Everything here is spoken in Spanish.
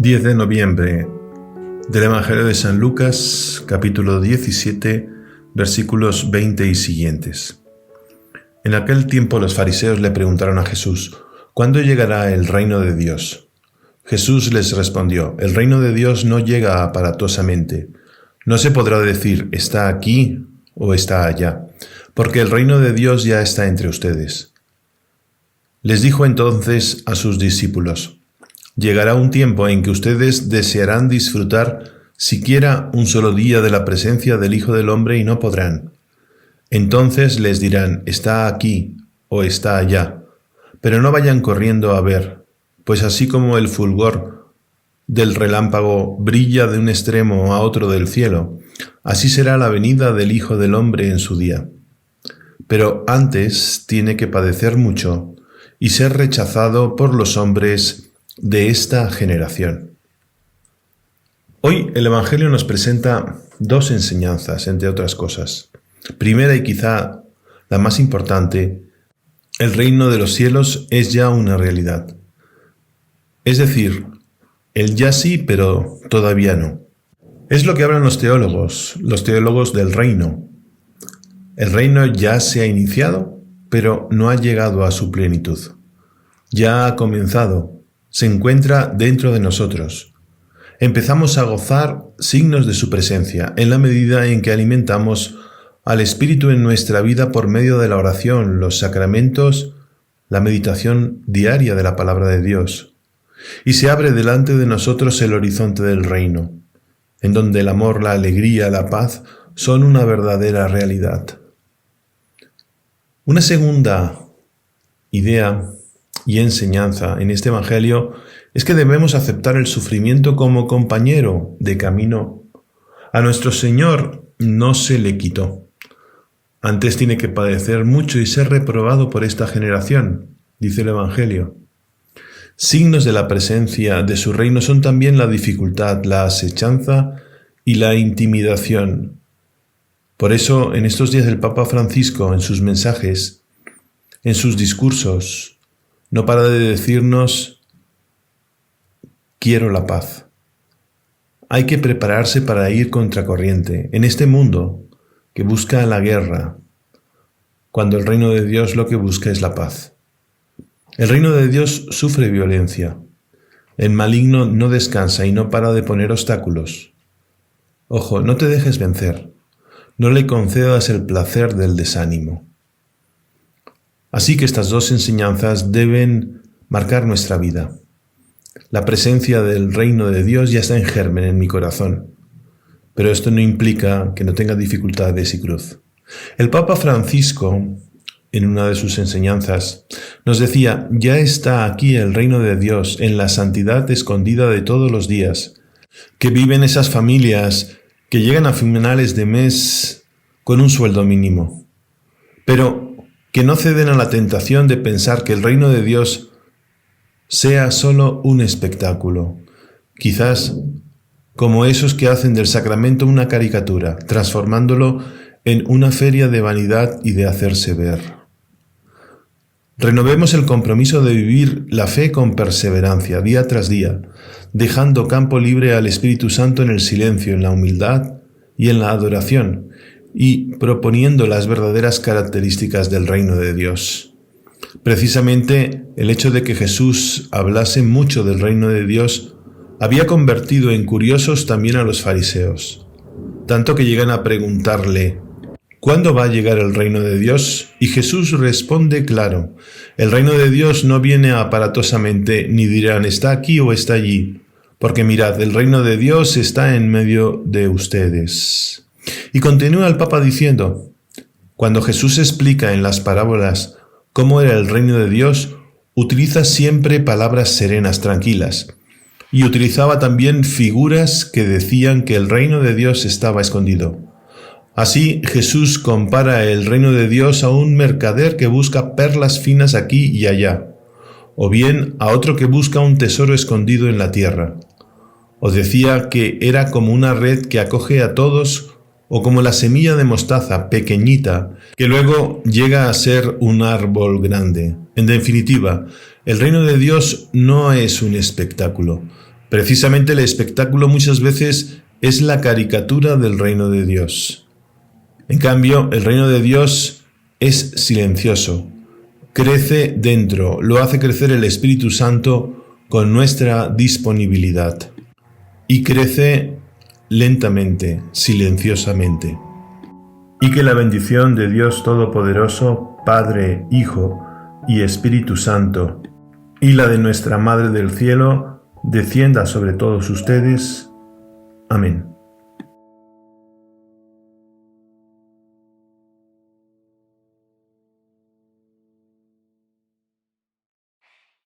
10 de noviembre del Evangelio de San Lucas, capítulo 17, versículos 20 y siguientes. En aquel tiempo los fariseos le preguntaron a Jesús: ¿cuándo llegará el reino de Dios? Jesús les respondió: el reino de Dios no llega aparatosamente. No se podrá decir está aquí o está allá, porque el reino de Dios ya está entre ustedes. Les dijo entonces a sus discípulos: llegará un tiempo en que ustedes desearán disfrutar siquiera un solo día de la presencia del Hijo del Hombre y no podrán. Entonces les dirán: está aquí o está allá, pero no vayan corriendo a ver, pues así como el fulgor del relámpago brilla de un extremo a otro del cielo, así será la venida del Hijo del Hombre en su día. Pero antes tiene que padecer mucho y ser rechazado por los hombres de esta generación. Hoy el Evangelio nos presenta dos enseñanzas, entre otras cosas. Primera y quizá la más importante: el reino de los cielos es ya una realidad. Es decir, el ya sí, pero todavía no. Es lo que hablan los teólogos del reino. El reino ya se ha iniciado, pero no ha llegado a su plenitud. Ya ha comenzado. Se encuentra dentro de nosotros. Empezamos a gozar signos de su presencia en la medida en que alimentamos al Espíritu en nuestra vida por medio de la oración, los sacramentos, la meditación diaria de la palabra de Dios. Y se abre delante de nosotros el horizonte del reino, en donde el amor, la alegría, la paz son una verdadera realidad. Una segunda idea y enseñanza en este Evangelio es que debemos aceptar el sufrimiento como compañero de camino. A nuestro Señor no se le quitó. Antes tiene que padecer mucho y ser reprobado por esta generación, dice el Evangelio. Signos de la presencia de su reino son también la dificultad, la asechanza y la intimidación. Por eso, en estos días el Papa Francisco, en sus mensajes, en sus discursos, no para de decirnos: quiero la paz. Hay que prepararse para ir contracorriente en este mundo que busca la guerra, cuando el reino de Dios lo que busca es la paz. El reino de Dios sufre violencia. El maligno no descansa y no para de poner obstáculos. Ojo, no te dejes vencer. No le concedas el placer del desánimo. Así que estas dos enseñanzas deben marcar nuestra vida. La presencia del reino de Dios ya está en germen en mi corazón, pero esto no implica que no tenga dificultades y cruz. El Papa Francisco, en una de sus enseñanzas, nos decía: ya está aquí el reino de Dios en la santidad escondida de todos los días, que viven esas familias que llegan a finales de mes con un sueldo mínimo, pero que no ceden a la tentación de pensar que el reino de Dios sea solo un espectáculo, quizás como esos que hacen del sacramento una caricatura, transformándolo en una feria de vanidad y de hacerse ver. Renovemos el compromiso de vivir la fe con perseverancia, día tras día, dejando campo libre al Espíritu Santo en el silencio, en la humildad y en la adoración, y proponiendo las verdaderas características del reino de Dios. Precisamente el hecho de que Jesús hablase mucho del reino de Dios había convertido en curiosos también a los fariseos, tanto que llegan a preguntarle: ¿cuándo va a llegar el reino de Dios? Y Jesús responde claro: el reino de Dios no viene aparatosamente, ni dirán está aquí o está allí, porque mirad, el reino de Dios está en medio de ustedes. Y continúa el Papa diciendo: cuando Jesús explica en las parábolas cómo era el reino de Dios, utiliza siempre palabras serenas, tranquilas, y utilizaba también figuras que decían que el reino de Dios estaba escondido. Así Jesús compara el reino de Dios a un mercader que busca perlas finas aquí y allá, o bien a otro que busca un tesoro escondido en la tierra. O decía que era como una red que acoge a todos, o como la semilla de mostaza pequeñita, que luego llega a ser un árbol grande. En definitiva, el reino de Dios no es un espectáculo, Precisamente el espectáculo muchas veces es la caricatura del reino de Dios. En cambio, el reino de Dios es silencioso, crece dentro, lo hace crecer el Espíritu Santo con nuestra disponibilidad. Y crece lentamente, silenciosamente. Y que la bendición de Dios Todopoderoso, Padre, Hijo y Espíritu Santo, y la de nuestra Madre del Cielo, descienda sobre todos ustedes. Amén.